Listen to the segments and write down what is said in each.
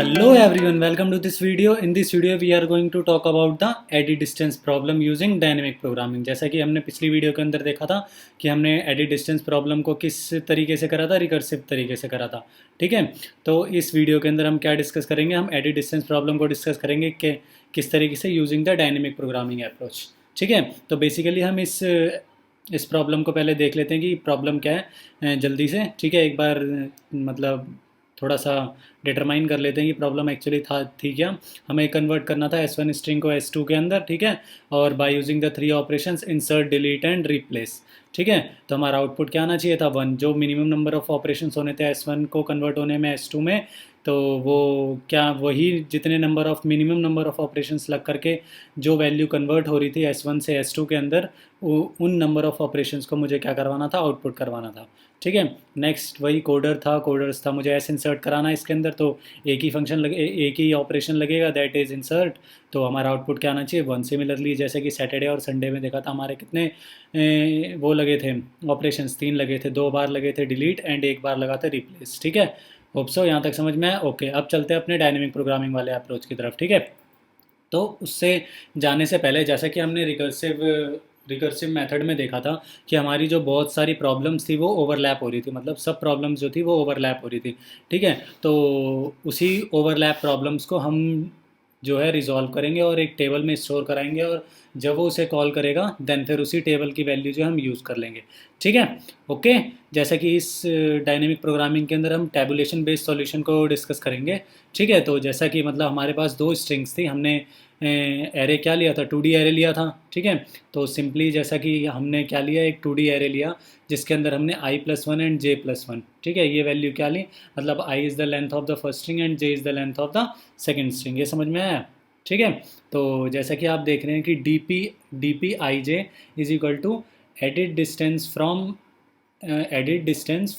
Hello everyone, welcome to this video. In this video we are going to talk about the edit distance problem using dynamic programming. जैसा कि हमने पिछली video के अंदर देखा था कि हमने edit distance problem को किस तरीके से करा था, रिकर्सिव तरीके से करा था. ठीक है, तो इस वीडियो के अंदर हम क्या डिस्कस करेंगे, हम edit distance problem को डिस्कस करेंगे कि किस तरीके से using the dynamic programming approach. ठीक है, तो बेसिकली हम इस प्रॉब्लम को पहले देख लेते हैं कि प्रॉब्लम क्या है जल्दी से. ठीक है, एक बार मतलब थोड़ा सा डिटरमाइन कर लेते हैं कि प्रॉब्लम एक्चुअली थी क्या. हमें कन्वर्ट करना था S1 स्ट्रिंग को S2 के अंदर. ठीक है, और by using the 3 operations insert, delete and replace. ठीक है, तो हमारा आउटपुट क्या आना चाहिए था 1. जो मिनिमम नंबर ऑफ ऑपरेशंस होने थे S1 को कन्वर्ट होने में S2 में, तो वो क्या वही जितने number of minimum number of operations लग करके जो वैल्यू कन्वर्ट हो रही थी S1 से S2 के अंदर, उन नंबर ऑफ ऑपरेशंस को मुझे क्या करवाना था, आउटपुट करवाना था. ठीक है, नेक्स्ट वही कोडर्स था, मुझे एस इंसर्ट कराना है इसके अंदर, तो एक ही फंक्शन लगे, एक ही ऑपरेशन लगेगा, दैट इज़ इंसर्ट. तो हमारा आउटपुट क्या आना चाहिए 1. सिमिलरली जैसे कि सैटरडे और संडे में देखा था, हमारे कितने वो लगे थे ऑपरेशंस, 3 लगे थे. 2 बार लगे थे डिलीट एंड 1 बार लगा था रिप्लेस. ठीक है, होप सो यहाँ तक समझ में आया. ओके, अब चलते हैं अपने डायनेमिक प्रोग्रामिंग वाले अप्रोच की तरफ. ठीक है, तो उससे जाने से पहले जैसा कि हमने रिकर्सिव मेथड में देखा था कि हमारी जो बहुत सारी प्रॉब्लम्स थी वो ओवरलैप हो रही थी, मतलब सब प्रॉब्लम्स जो थी वो ओवरलैप हो रही थी. ठीक है, तो उसी ओवरलैप प्रॉब्लम्स को हम जो है रिजॉल्व करेंगे और एक टेबल में स्टोर कराएंगे, और जब वो उसे कॉल करेगा देन फिर उसी टेबल की वैल्यू जो हम यूज़ कर लेंगे. ठीक है, ओके. जैसा कि इस डायनेमिक प्रोग्रामिंग के अंदर हम टैबुलेशन बेस्ड सॉल्यूशन को डिस्कस करेंगे. ठीक है, तो जैसा कि मतलब हमारे पास 2 स्ट्रिंग्स थी, हमने एरे क्या लिया था, 2D एरे लिया था. ठीक है, तो सिंपली जैसा कि हमने क्या लिया, एक 2D एरे लिया जिसके अंदर हमने i+1 एंड j+1. ठीक है, ये वैल्यू क्या ली, मतलब i is the length of the first string and j is the length of the second string. ये समझ में आया. ठीक है, तो जैसा कि आप देख रहे हैं कि dp ij is equal to edit distance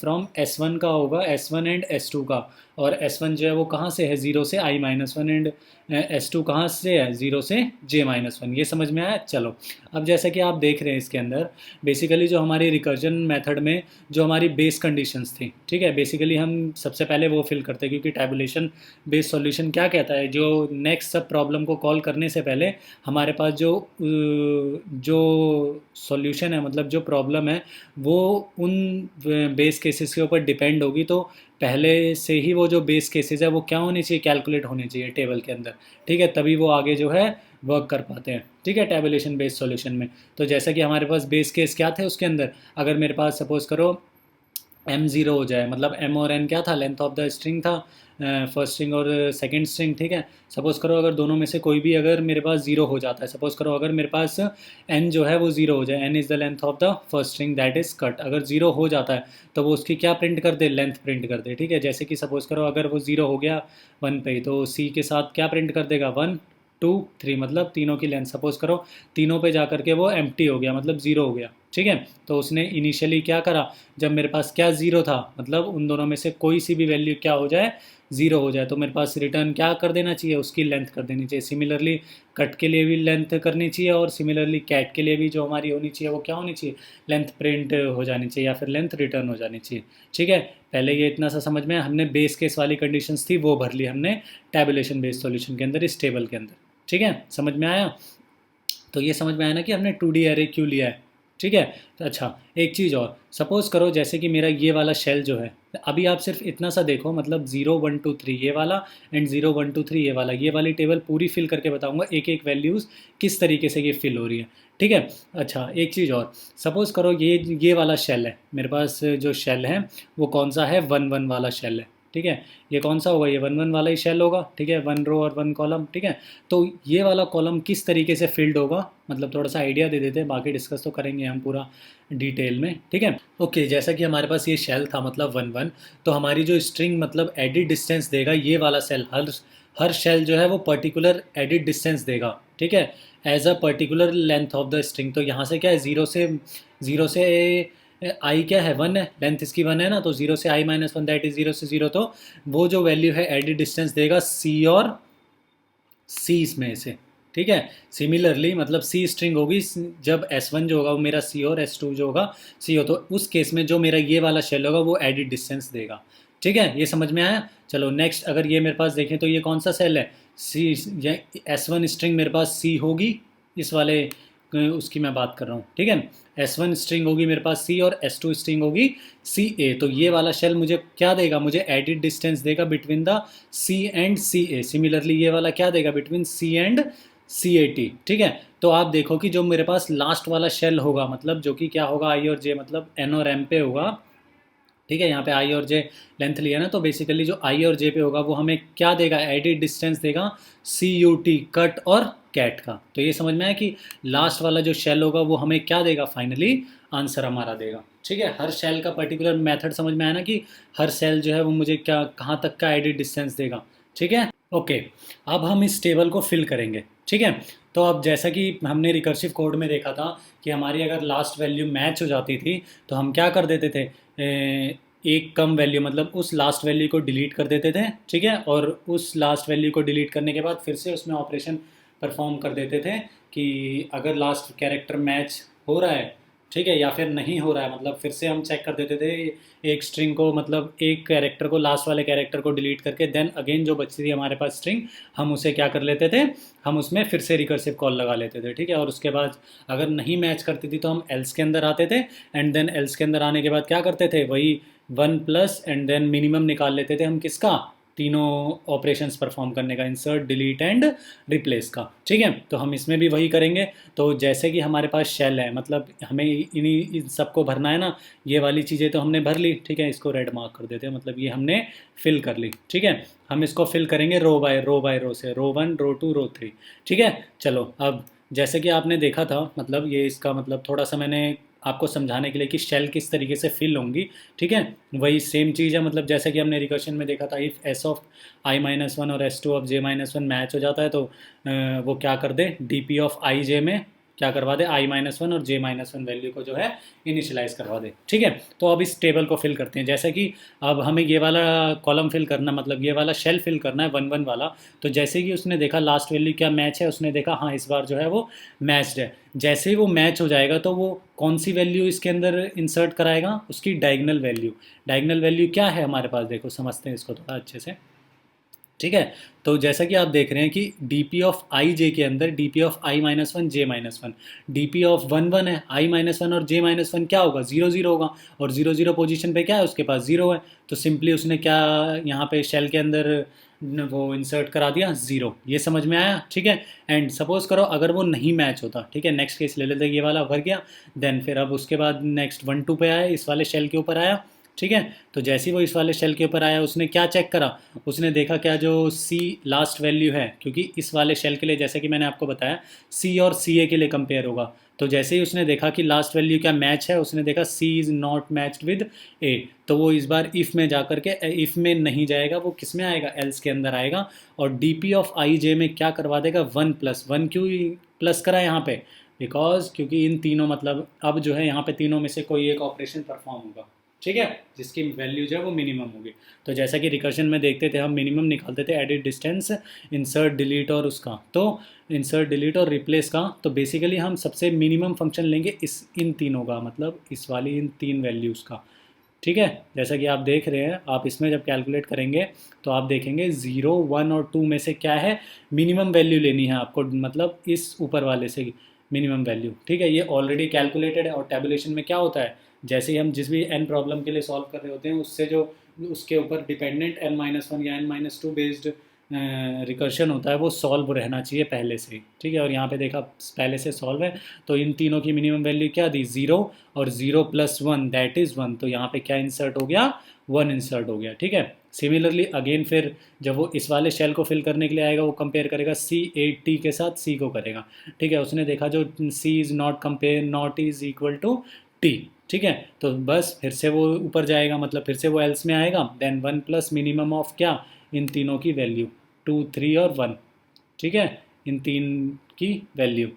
from S1 का होगा, S1 एंड S2 का. और S1 जो है वो कहाँ से है, 0 से i-1, एंड S2 कहाँ से है, 0 से j-1. ये समझ में आया. चलो, अब जैसा कि आप देख रहे हैं इसके अंदर बेसिकली जो हमारी रिकर्जन मेथड में जो हमारी बेस कंडीशंस थी. ठीक है, बेसिकली हम सबसे पहले वो फिल करते हैं, क्योंकि टैबुलेशन बेस्ड सॉल्यूशन क्या कहता है, जो नेक्स्ट सब प्रॉब्लम को कॉल करने से पहले हमारे पास जो सॉल्यूशन है, मतलब जो प्रॉब्लम है वो उन बेस केसेस के ऊपर डिपेंड होगी. तो पहले से ही वो जो बेस केसेस है वो क्या होनी चाहिए, कैलकुलेट होनी चाहिए टेबल के अंदर. ठीक है, तभी वो आगे जो है वर्क कर पाते हैं. ठीक है, टैबुलेशन बेस्ड सॉल्यूशन में. तो जैसा कि हमारे पास बेस केस क्या थे उसके अंदर, अगर मेरे पास सपोज करो m0 हो जाए, मतलब m और n क्या था, लेंथ ऑफ द स्ट्रिंग था, फर्स्ट स्ट्रिंग और सेकंड स्ट्रिंग. ठीक है, सपोज़ करो अगर दोनों में से कोई भी अगर मेरे पास 0 हो जाता है, सपोज़ करो अगर मेरे पास n जो है वो 0 हो जाए, n is the length of the first string that is cut. अगर 0 हो जाता है तो वो उसकी क्या प्रिंट कर दे, लेंथ प्रिंट कर दे. ठीक है, जैसे कि सपोज़ करो अगर वो 0 हो गया 1 पे, तो c के साथ क्या प्रिंट कर देगा, 1 2 3, मतलब तीनों की लेंथ. सपोज़ करो तीनों पे जा करके वो एम्प्टी हो गया, मतलब 0 हो गया. ठीक है, तो उसने इनिशियली क्या करा, जब मेरे पास क्या 0 था, मतलब उन दोनों में से कोई सी भी वैल्यू क्या हो जाए, 0 हो जाए, तो मेरे पास रिटर्न क्या कर देना चाहिए, उसकी लेंथ कर देनी चाहिए. सिमिलरली कट के लिए भी लेंथ करनी चाहिए, और सिमिलरली कैट के लिए भी जो हमारी होनी चाहिए वो क्या होनी चाहिए, लेंथ प्रिंट हो जानी चाहिए, या फिर लेंथ रिटर्न हो जानी चाहिए. ठीक है, पहले ये इतना सा समझ में, हमने बेस केस वाली कंडीशंस थी वो भर ली हमने टैबुलेशन बेस्ड सॉल्यूशन के अंदर, इस टेबल के अंदर. ठीक है, समझ में आया. तो ये समझ में आया ना कि हमने 2D एरे क्यों लिया है. ठीक है, तो अच्छा एक चीज़ और, सपोज़ करो जैसे कि मेरा ये वाला शेल जो है, अभी आप सिर्फ इतना सा देखो, मतलब 0 1 2 3 ये वाला एंड 0 1 2 3 ये वाली टेबल पूरी फिल करके बताऊंगा, एक एक वैल्यूज़ किस तरीके से ये फिल हो रही है. ठीक है, अच्छा एक चीज़ और, सपोज़ करो ये वाला शेल है मेरे पास, जो शेल है वो कौन सा है, 1 1 वाला शेल है. ठीक है, ये कौन सा होगा, ये 1 1 वाला ही शेल होगा. ठीक है, 1 रो और 1 कॉलम. ठीक है, तो ये वाला कॉलम किस तरीके से फिल्ड होगा, मतलब थोड़ा सा आइडिया दे देते हैं, बाकी डिस्कस तो करेंगे हम पूरा डिटेल में. ठीक है, ओके. जैसा कि हमारे पास ये शेल था, मतलब 1 1, तो हमारी जो स्ट्रिंग मतलब एडिट डिस्टेंस देगा ये वाला सेल, हर शेल जो है वो पर्टिकुलर एडिट डिस्टेंस देगा. ठीक है, as a particular length of the string. तो यहाँ से क्या है, ज़ीरो से आई क्या है, 1 है, लेंथ इसकी 1 है ना, तो 0 से i-1 दैट इज 0 से 0. तो वो जो वैल्यू है एडिट डिस्टेंस देगा c और c में से. ठीक है, सिमिलरली मतलब c स्ट्रिंग होगी, जब S1 जो होगा वो मेरा c और S2 जो होगा c हो, तो उस केस में जो मेरा ये वाला शेल होगा वो एडिट डिस्टेंस देगा. ठीक है, ये समझ में आया। चलो नेक्स्ट, अगर ये मेरे पास देखें तो ये कौन सा सेल है, सी, ये S1 स्ट्रिंग मेरे पास सी होगी, इस वाले उसकी मैं बात कर रहा हूँ, ठीक है। S1 स्ट्रिंग होगी मेरे पास सी, और S2 स्ट्रिंग होगी सी ए। तो ये वाला शेल मुझे क्या देगा, मुझे एडिड डिस्टेंस देगा between the C and C A. Similarly ये वाला क्या देगा, between C and C A T, ठीक है। तो आप देखो कि जो मेरे पास लास्ट वाला शेल होगा, मतलब जो कि क्या होगा, आई और जे, मतलब एन और एम पे होगा, ठीक है। यहाँ पे आई और जे लेंथ लिया ना, तो बेसिकली जो आई और जे पे होगा वो हमें क्या देगा, एडिड डिस्टेंस देगा सी यू टी, कट और कैट का। तो ये समझ में आया कि लास्ट वाला जो शेल होगा वो हमें क्या देगा, फाइनली आंसर हमारा देगा, ठीक है। हर शेल का पर्टिकुलर मेथड समझ में आया ना, कि हर सेल जो है वो मुझे क्या, कहाँ तक का एडिड डिस्टेंस देगा, ठीक है। ओके, अब हम इस टेबल को फिल करेंगे, ठीक है। तो अब जैसा कि हमने रिकर्सिव कोड में देखा था कि हमारी अगर लास्ट वैल्यू मैच हो जाती थी तो हम क्या कर देते थे, एक कम वैल्यू, मतलब उस लास्ट वैल्यू को डिलीट कर देते थे, ठीक है। और उस लास्ट वैल्यू को डिलीट करने के बाद फिर से उसमें ऑपरेशन परफॉर्म कर देते थे कि अगर लास्ट कैरेक्टर मैच हो रहा है, ठीक है, या फिर नहीं हो रहा है, मतलब फिर से हम चेक कर देते थे एक स्ट्रिंग को, मतलब एक कैरेक्टर को, लास्ट वाले कैरेक्टर को डिलीट करके, देन अगेन जो बची थी हमारे पास स्ट्रिंग, हम उसे क्या कर लेते थे, हम उसमें फिर से रिकर्सिव कॉल लगा लेते थे, ठीक है। और उसके बाद अगर नहीं मैच करती थी तो हम एल्स के अंदर आते थे, एंड देन एल्स के अंदर आने के बाद क्या करते थे, वही one plus and then minimum निकाल लेते थे हम, किसका, तीनों ऑपरेशंस परफॉर्म करने का, इंसर्ट, डिलीट एंड रिप्लेस का, ठीक है। तो हम इसमें भी वही करेंगे। तो जैसे कि हमारे पास शेल है, मतलब हमें इन्हीं इन सबको भरना है ना, ये वाली चीज़ें तो हमने भर ली, ठीक है। इसको रेड मार्क कर देते हैं, मतलब ये हमने फिल कर ली, ठीक है। हम इसको फिल करेंगे रो बाय रो बाय रो से, रो 1, रो 2, रो 3, ठीक है। चलो अब जैसे कि आपने देखा था, मतलब ये इसका मतलब थोड़ा सा मैंने आपको समझाने के लिए कि शेल किस तरीके से फिल होंगी, ठीक है। वही सेम चीज़ है, मतलब जैसे कि हमने रिकर्शन में देखा था, if S of I minus one और S two of J minus one match हो जाता है तो वो क्या कर दे, D P of I J में क्या करवा दे, आई माइनस वन और जे माइनस वन वैल्यू को जो है इनिशियलाइज करवा दे, ठीक है। तो अब इस टेबल को फिल करते हैं, जैसे कि अब हमें ये वाला कॉलम फिल करना, मतलब ये वाला शेल फिल करना है, वन वन वाला। तो जैसे कि उसने देखा लास्ट वैल्यू क्या मैच है, उसने देखा हाँ इस बार जो है वो मैच्ड है। जैसे ही वो मैच हो जाएगा तो वो कौन सी वैल्यू इसके अंदर इंसर्ट कराएगा, उसकी डायगनल वैल्यू। डायगनल वैल्यू क्या है हमारे पास, देखो समझते हैं इसको थोड़ा अच्छे से, ठीक है। तो जैसा कि आप देख रहे हैं कि डी पी ऑफ आई जे के अंदर D P of I minus one J minus one, D P of one one है, आई माइनस वन और जे माइनस वन क्या होगा, जीरो जीरो होगा, और जीरो जीरो पोजीशन पे क्या है, उसके पास जीरो है। तो सिंपली उसने क्या यहाँ पे शेल के अंदर वो इंसर्ट करा दिया जीरो, ये समझ में आया, ठीक है। एंड सपोज करो अगर वो नहीं मैच होता, ठीक है, नेक्स्ट केस ले लेते, ये वाला भर गया, देन फिर अब उसके बाद नेक्स्ट वन टू पे आया, इस वाले शेल के ऊपर आया, ठीक है। तो जैसे ही वो इस वाले शेल के ऊपर आया उसने क्या चेक करा, उसने देखा क्या जो सी लास्ट वैल्यू है, क्योंकि इस वाले शेल के लिए जैसे कि मैंने आपको बताया सी और सी ए के लिए कंपेयर होगा। तो जैसे ही उसने देखा कि लास्ट वैल्यू क्या मैच है, उसने देखा सी इज़ नॉट मैच्ड विद ए, तो वो इस बार इफ़ में जा करके, इफ़ में नहीं जाएगा, वो किस में आएगा, एल्स के अंदर आएगा, और D P of I J में क्या करवा देगा, वन प्लस वन। क्यों प्लस करा यहाँ पे, बिकॉज क्योंकि इन तीनों, मतलब अब जो है यहाँ पे तीनों में से कोई एक ऑपरेशन परफॉर्म होगा, ठीक है, जिसकी वैल्यू जो है वो मिनिमम होगी। तो जैसा कि रिकर्शन में देखते थे हम मिनिमम निकालते थे, एडिट डिस्टेंस, इंसर्ट डिलीट और उसका, तो इंसर्ट डिलीट और रिप्लेस का। तो बेसिकली हम सबसे मिनिमम फंक्शन लेंगे इस इन तीनों का, मतलब इस वाली इन तीन वैल्यूज़ का, ठीक है। जैसा कि आप देख रहे हैं, आप इसमें जब कैलकुलेट करेंगे तो आप देखेंगे 0, 1 और 2 में से क्या है मिनिमम वैल्यू लेनी है आपको, मतलब इस ऊपर वाले से मिनिमम वैल्यू, ठीक है। ये ऑलरेडी कैलकुलेटेड है, और टैबुलेशन में क्या होता है, जैसे ही हम जिस भी एन प्रॉब्लम के लिए सॉल्व कर रहे होते हैं, उससे जो उसके ऊपर डिपेंडेंट एन माइनस वन या N minus two based recursion होता है वो सॉल्व रहना चाहिए पहले से, ठीक है। और यहाँ पे देखा पहले से सॉल्व है, तो इन तीनों की मिनिमम वैल्यू क्या दी, ज़ीरो, और zero plus one that is one, तो यहाँ पे क्या इंसर्ट हो गया, वन इंसर्ट हो गया, ठीक है। सिमिलरली अगेन फिर जब वो इस वाले शेल को फिल करने के लिए आएगा वो कंपेयर करेगा सी ए टी के साथ, सी को करेगा, ठीक है। उसने देखा जो C is not compare, not is equal to T, ठीक है। तो बस फिर से वो ऊपर जाएगा, मतलब फिर से वो एल्स में आएगा, then one plus minimum of क्या, इन तीनों की वैल्यू 2, 3 और 1, ठीक है। इन तीन की वैल्यू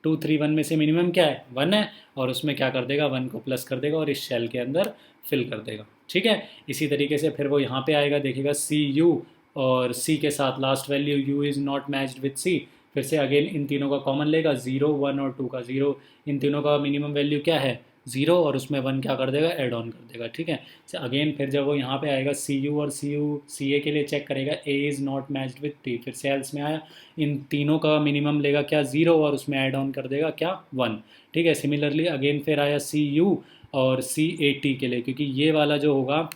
2, 3, 1 में से मिनिमम क्या है, 1 है, और उसमें क्या कर देगा, 1 को प्लस कर देगा और इस शेल के अंदर फिल कर देगा, ठीक है। इसी तरीके से फिर वो यहाँ पे आएगा, देखेगा सी यू, और सी के साथ last value U is not matched with C, फिर से अगेन इन तीनों का कॉमन लेगा, 0, 1 और 2 का 0, इन तीनों का मिनिमम वैल्यू क्या है, ज़ीरो और उसमें वन क्या कर देगा, ऐड ऑन कर देगा, ठीक है। अगेन फिर जब वो यहाँ पे आएगा सी यू और सी ए के लिए चेक करेगा, A is not matched with T, फिर से एल्स में आया, इन तीनों का मिनिमम लेगा क्या, ज़ीरो, और उसमें ऐड ऑन कर देगा क्या, वन, ठीक है। सिमिलरली अगेन फिर आया सी यू और सी ए टी के लिए, क्योंकि ये वाला जो होगा,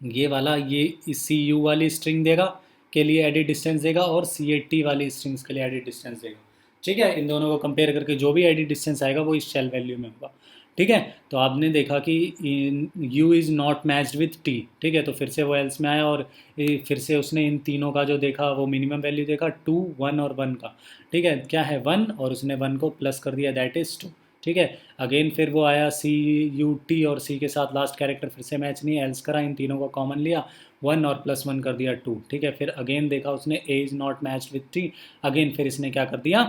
ये वाला ये सी यू वाली स्ट्रिंग देगा के लिए एडिट डिस्टेंस देगा, और सी ए टी वाली स्ट्रिंग्स के लिए एडिट डिस्टेंस देगा, ठीक है। इन दोनों को कंपेयर करके जो भी एडिट डिस्टेंस आएगा वो इस शेल वैल्यू में होगा, ठीक है। तो आपने देखा कि you is not matched with T, ठीक है, तो फिर से वो एल्स में आया, और फिर से उसने इन तीनों का जो देखा वो मिनिमम वैल्यू देखा, टू, वन और वन का, ठीक है, क्या है, वन, और उसने वन को प्लस कर दिया, दैट इज़ टू, ठीक है। अगेन फिर वो आया सी यू टी, और सी के साथ लास्ट कैरेक्टर फिर से मैच नहीं, एल्स करा, इन तीनों को कॉमन लिया, वन और प्लस वन कर दिया टू, ठीक है। फिर अगेन देखा उसने A is not matched with T, again फिर इसने क्या कर दिया,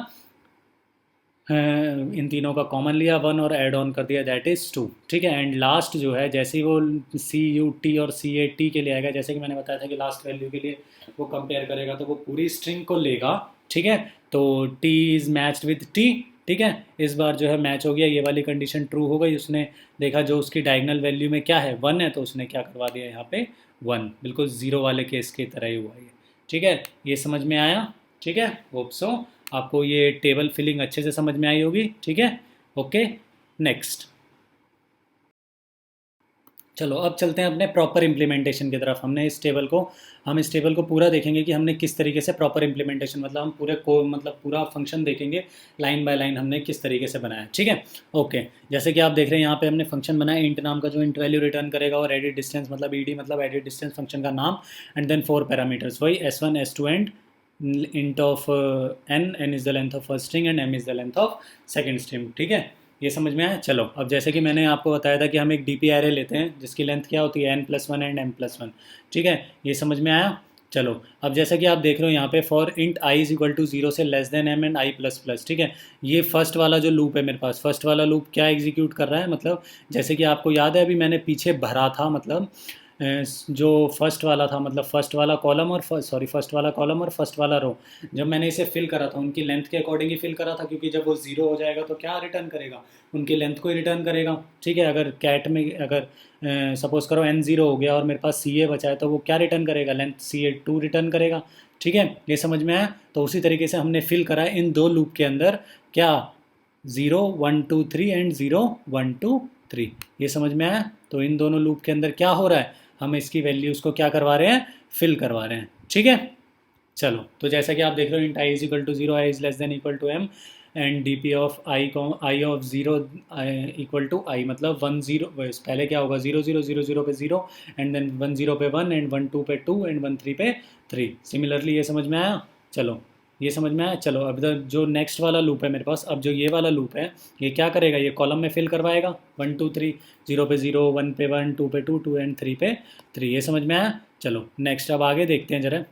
इन तीनों का कॉमन लिया, वन और ऐड ऑन कर दिया, दैट इज़ टू, ठीक है। एंड लास्ट जो है, जैसे ही वो सी यू टी और सी ए टी के लिए आएगा, जैसे कि मैंने बताया था कि लास्ट वैल्यू के लिए वो कंपेयर करेगा, तो वो पूरी स्ट्रिंग को लेगा, ठीक है। तो T is matched with T, ठीक है, इस बार जो है मैच हो गया, ये वाली कंडीशन ट्रू हो गई, उसने देखा जो उसकी डायगनल वैल्यू में क्या है, वन है, तो उसने क्या करवा दिया यहाँ पे, वन, बिल्कुल ज़ीरो वाले केस की तरह ही हुआ ये, ठीक है। ये समझ में आया, ठीक है, होप सो आपको ये टेबल फिलिंग अच्छे से समझ में आई होगी, ठीक है। ओके, नेक्स्ट, चलो अब चलते हैं अपने प्रॉपर इम्प्लीमेंटेशन की तरफ। हम इस टेबल को पूरा देखेंगे कि हमने किस तरीके से प्रॉपर इम्प्लीमेंटेशन, मतलब हम पूरे को मतलब पूरा फंक्शन देखेंगे लाइन बाय लाइन हमने किस तरीके से बनाया, ठीक है। ओके, जैसे कि आप देख रहे हैं यहाँ पे हमने फंक्शन बनाया इंट नाम का, जो इंट वैल्यू रिटर्न करेगा, और एडिट डिस्टेंस मतलब ईडी मतलब एडिट डिस्टेंस फंक्शन का नाम, एंड देन 4 पैरामीटर्स, वही S1 S2 and int of n is the length of first string and m is the length of second string, ठीक है। ये समझ में आया। चलो अब जैसे कि मैंने आपको बताया था कि हम एक डीपी एरे लेते हैं जिसकी लेंथ क्या होती है n+1 एंड m+1, ठीक है, ये समझ में आया। चलो अब जैसा कि आप देख रहे हो यहाँ पे for int i is equal to 0 से less than m and i plus plus, ठीक है। ये फर्स्ट वाला जो लूप है मेरे पास, फर्स्ट वाला लूप क्या एग्जीक्यूट कर रहा है, मतलब जैसे कि आपको याद है अभी मैंने पीछे भरा था, मतलब जो फर्स्ट वाला था, मतलब फर्स्ट वाला कॉलम और फर्स्ट वाला कॉलम और फर्स्ट वाला रो, जब मैंने इसे फिल करा था उनकी लेंथ के अकॉर्डिंग ही फिल करा था, क्योंकि जब वो ज़ीरो हो जाएगा तो क्या रिटर्न करेगा, उनकी लेंथ को ही रिटर्न करेगा, ठीक है। अगर कैट में अगर सपोज करो n ज़ीरो हो गया और मेरे पास सी ए बचा है, तो वो क्या रिटर्न करेगा, length C A two return करेगा, ठीक है। ये समझ में आया। तो उसी तरीके से हमने फिल करा इन दो लूप के अंदर क्या, 0 1 2 3 एंड 0 1 2 3, ये समझ में आया। तो इन दोनों लूप के अंदर क्या हो रहा है, हम इसकी वैल्यूज़ को क्या करवा रहे हैं, फिल करवा रहे हैं, ठीक है। चलो तो जैसा कि आप देख रहे हो int I is equal to 0, I is less than equal to M, and DP P of of ऑफ 0 इक्वल टू आई, मतलब 1 0, पहले क्या होगा 0 0 0 0 पे 0, एंड देन 1 0 पे 1, एंड 1 2 पे 2, एंड 1 3 पे 3। सिमिलरली ये समझ में आया। चलो ये समझ में आया। चलो अब जो नेक्स्ट वाला लूप है मेरे पास, अब जो ये वाला लूप है ये क्या करेगा, ये कॉलम में फिल करवाएगा 1 2 3, 0 पे 0, 1 पे 1, 2 पे 2, 2 एंड 3 पे 3, ये समझ में आया। चलो नेक्स्ट अब आगे देखते हैं जरा,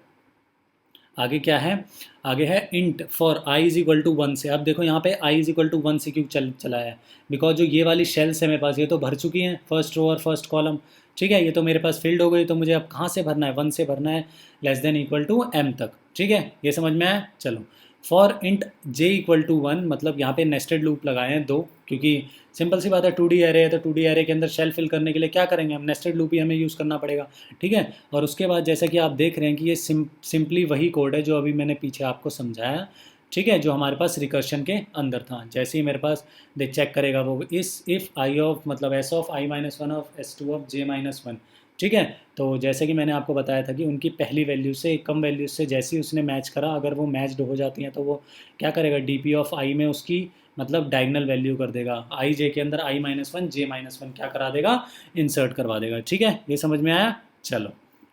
आगे क्या है, आगे है int for I is equal to 1 से। अब देखो यहाँ पे आई इज इक्वल टू 1 से क्यों चला है, बिकॉज जो ये वाली शेल्स है मेरे पास ये तो भर चुकी हैं, फर्स्ट रो और फर्स्ट कॉलम, ठीक है, ये तो मेरे पास फिल्ड हो गई, तो मुझे अब कहाँ से भरना है, 1 से भरना है, less than equal to M तक, ठीक है, ये समझ में आया। चलो for int J equal to 1, मतलब यहाँ पे नेस्टेड लूप लगाए हैं दो, क्योंकि सिंपल सी बात है 2D एरे है, तो 2D एरे के अंदर शेल फिल करने के लिए क्या करेंगे हम, नेस्टेड लूप ही हमें यूज़ करना पड़ेगा, ठीक है। और उसके बाद जैसा कि आप देख रहे हैं कि ये सिंपली वही कोड है जो अभी मैंने पीछे आपको समझाया, ठीक है, जो हमारे पास रिकर्शन के अंदर था। जैसे ही मेरे पास दे चेक करेगा वो इस इफ़ आई ऑफ मतलब S of I minus one of S two of J minus one, ठीक है। तो जैसे कि मैंने आपको बताया था कि उनकी पहली वैल्यू से कम वैल्यू से जैसे ही उसने मैच करा, अगर वो मैच्ड हो जाती हैं तो वो क्या करेगा, डी पी ऑफ आई में उसकी मतलब डायगनल वैल्यू कर देगा, आई जे के अंदर आई माइनस वन जे माइनस वन क्या करा देगा, इंसर्ट करवा देगा, ठीक है, ये समझ में आया। चलो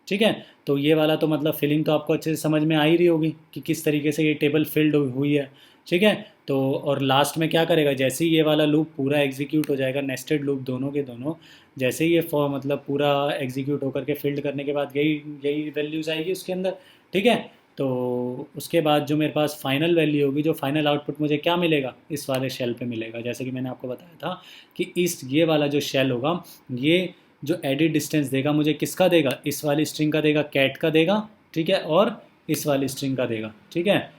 ठीक है, तो ये वाला तो मतलब फिलिंग तो आपको अच्छे से समझ में आ ही रही होगी कि किस तरीके से ये टेबल फिल्ड हुई है, ठीक है। तो और लास्ट में क्या करेगा, जैसे ही ये वाला लूप पूरा एग्जीक्यूट हो जाएगा, नेस्टेड लूप दोनों के दोनों, जैसे ही ये मतलब पूरा एग्जीक्यूट होकर के फिल्ड करने के बाद यही यही वैल्यूज़ आएगी उसके अंदर, ठीक है। तो उसके बाद जो मेरे पास फाइनल वैल्यू होगी, जो फाइनल आउटपुट मुझे क्या मिलेगा, इस वाले शेल पे मिलेगा। जैसे कि मैंने आपको बताया था कि ये वाला जो शेल होगा, ये जो एडिट डिस्टेंस देगा मुझे किसका देगा, इस वाली स्ट्रिंग का देगा, कैट का देगा, ठीक है, और इस वाली स्ट्रिंग का देगा, ठीक है,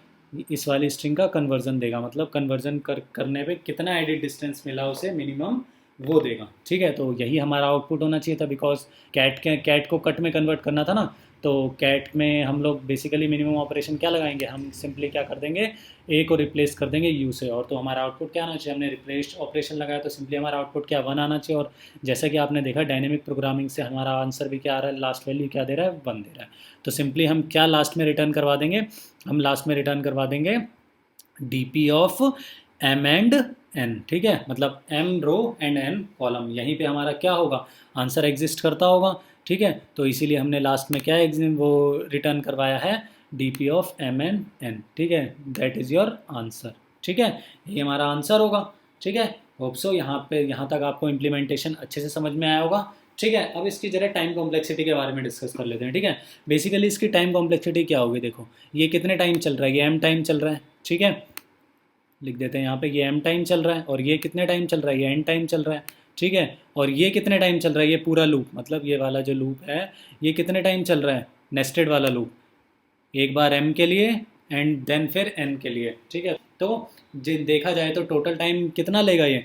इस वाली स्ट्रिंग का कन्वर्जन देगा, मतलब कन्वर्जन करने पे कितना एडिट डिस्टेंस मिला उसे, मिनिमम वो देगा। ठीक है, तो यही हमारा आउटपुट होना चाहिए था, बिकॉज कैट को कट में कन्वर्ट करना था ना। तो कैट में हम लोग बेसिकली मिनिमम ऑपरेशन क्या लगाएंगे, हम सिंपली क्या कर देंगे, ए को रिप्लेस कर देंगे यू से, और तो हमारा आउटपुट क्या आना चाहिए, हमने रिप्लेस ऑपरेशन लगाया तो सिंपली हमारा आउटपुट क्या 1 आना चाहिए। और जैसा कि आपने देखा डायनेमिक प्रोग्रामिंग से हमारा आंसर भी क्या आ रहा है, लास्ट वैल्यू क्या दे रहा है, 1 दे रहा है। तो सिंपली हम क्या लास्ट में रिटर्न करवा देंगे, हम लास्ट में रिटर्न करवा देंगे D P of M and N. ठीक है, मतलब M row and N column, यहीं पे हमारा क्या होगा, आंसर एग्जिस्ट करता होगा। ठीक है, तो इसीलिए हमने लास्ट में क्या वो रिटर्न करवाया है, D P of M and N. ठीक है, दैट इज़ योर आंसर। ठीक है, ये हमारा आंसर होगा। ठीक है, होप सो यहाँ तक आपको इम्प्लीमेंटेशन अच्छे से समझ में आया होगा। ठीक है, अब इसकी जरा टाइम कॉम्प्लेक्सिटी के बारे में डिस्कस कर लेते हैं। ठीक है, बेसिकली इसकी टाइम कॉम्प्लेक्सिटी क्या होगी, देखो ये कितने टाइम चल रहा है, ये एम टाइम चल रहा है। ठीक है, लिख देते हैं यहाँ पे, ये एम टाइम चल रहा है, और ये कितने टाइम चल रहा है, ये एन टाइम चल रहा है। ठीक है, और ये कितने टाइम चल रहा है, ये पूरा लूप, मतलब ये वाला जो लूप है ये कितने टाइम चल रहा है, नेस्टेड वाला लूप, एक बार एम के लिए एंड देन फिर एन के लिए। ठीक है, तो देखा जाए तो टोटल टाइम कितना लेगा ये,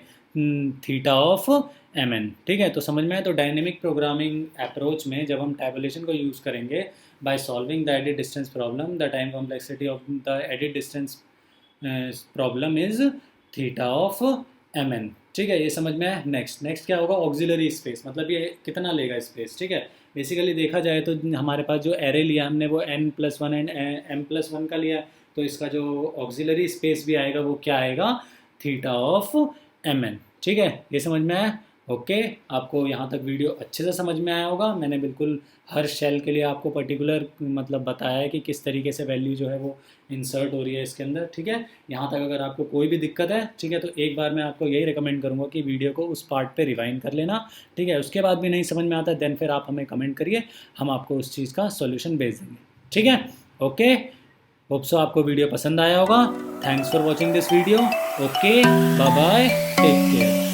थीटा ऑफ एम एन। ठीक है, तो समझ में आए। तो डायनेमिक प्रोग्रामिंग अप्रोच में जब हम टैबुलेशन को यूज़ करेंगे by solving the edit distance problem, the time complexity of the edit distance problem is theta of M N. ठीक है, ये समझ में आया। नेक्स्ट क्या होगा, ऑक्सिलरी स्पेस, मतलब ये कितना लेगा स्पेस। ठीक है, बेसिकली देखा जाए तो हमारे पास जो एरे लिया हमने वो n+1 एंड m+1 का लिया, तो इसका जो ऑक्सिलरी स्पेस भी आएगा वो क्या आएगा, थीटा ऑफ एम एन। ठीक है, ये समझ में आया। ओके, आपको यहाँ तक वीडियो अच्छे से समझ में आया होगा। मैंने बिल्कुल हर शेल के लिए आपको पर्टिकुलर मतलब बताया है कि किस तरीके से वैल्यू जो है वो इंसर्ट हो रही है इसके अंदर। ठीक है, यहाँ तक अगर आपको कोई भी दिक्कत है, ठीक है, तो एक बार मैं आपको यही रिकमेंड करूँगा कि वीडियो को उस पार्ट पे रिवाइंड कर लेना। ठीक है, उसके बाद भी नहीं समझ में आता देन फिर आप हमें कमेंट करिए, हम आपको उस चीज़ का सॉल्यूशन भेज देंगे। ठीक है, ओके, होप सो आपको वीडियो पसंद आया होगा। Thanks for watching this video. Okay, bye bye, take care.